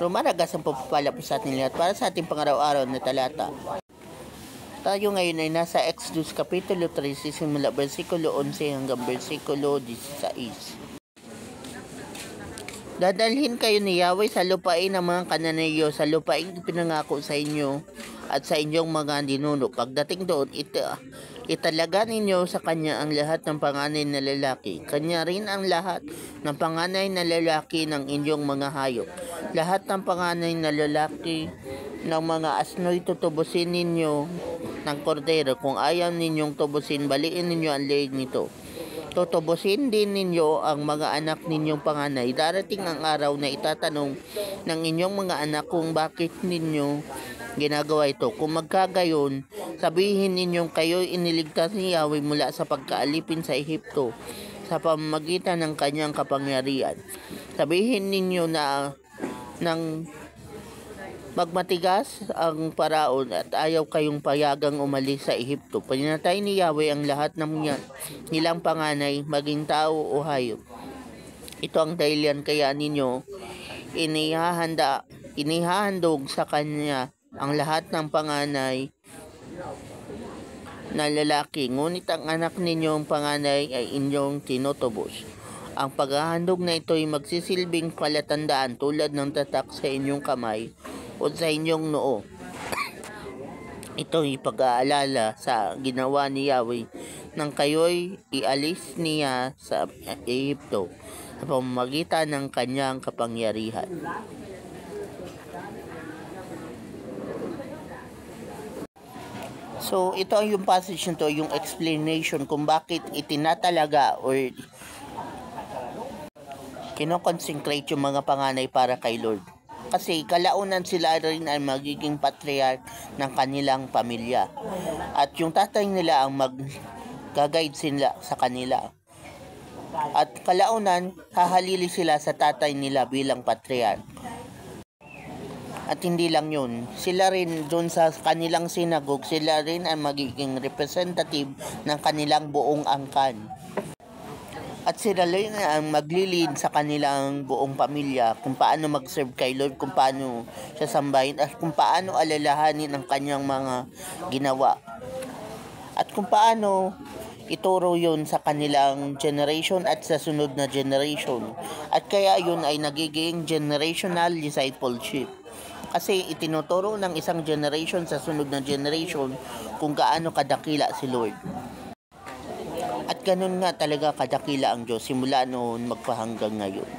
Rumaragas ang pagpapala po sa ating lahat para sa ating pangaraw-araw na talata. Tayo ngayon ay nasa Exodus Kapitulo 3, simula versikulo 11 hanggang versikulo 16. Dadalhin kayo ni Yahweh sa lupain ng mga Kananeyo, sa lupain pinangako sa inyo at sa inyong mga ninuno. Pagdating doon, italaga ninyo sa kanya ang lahat ng panganay na lalaki. Kanya rin ang lahat ng panganay na lalaki ng inyong mga hayop. Lahat ng panganay na lalaki ng mga asno'y tutubusin ninyo ng kordero. Kung ayaw ninyong tubusin, baliin ninyo ang leeg nito. Tutubusin din ninyo ang mga anak ninyong panganay. Darating ang araw na itatanong ng inyong mga anak kung bakit ninyo ginagawa ito. Kung magkagayon, sabihin ninyong kayo'y iniligtas ni Yahweh mula sa pagkaalipin sa Ehipto sa pamamagitan ng kanyang kapangyarihan. Sabihin ninyo na nang magmatigas ang paraon at ayaw kayong payagang umalis sa Ehipto. Pinatay ni Yahweh ang lahat ng nilang panganay, maging tao o hayop. Ito ang dahilan kaya ninyo inihahandog sa kanya ang lahat ng panganay na lalaki. Ngunit ang anak ninyong panganay ay inyong tinutubos. Ang paghahandog na ito ay magsisilbing palatandaan tulad ng tatak sa inyong kamay o sa inyong noo. Ito ay pag-aalala sa ginawa ni Yahweh nang kayo'y ialis niya sa Ehipto sa pamamagitan ng kanyang kapangyarihan. So, ito yung passage nito, yung explanation kung bakit itinatalaga or kinoconsecrate yung mga panganay para kay Lord. Kasi kalaunan sila rin ay magiging patriarch ng kanilang pamilya. At yung tatay nila ang mag-guide sila sa kanila. At kalaunan, hahalili sila sa tatay nila bilang patriarch. At hindi lang yun, sila rin doon sa kanilang sinagog, sila rin ang magiging representative ng kanilang buong angkan. At sila rin ang maglilid sa kanilang buong pamilya kung paano mag-serve kay Lord, kung paano siya sambahin, at kung paano alalahanin ang kanyang mga ginawa. At kung paano ituro yun sa kanilang generation at sa sunod na generation. At kaya yun ay nagiging generational discipleship. Kasi itinuturo ng isang generation sa sunod na generation kung gaano kadakila si Lord. At ganun nga talaga kadakila ang Diyos simula noon magpahanggang ngayon.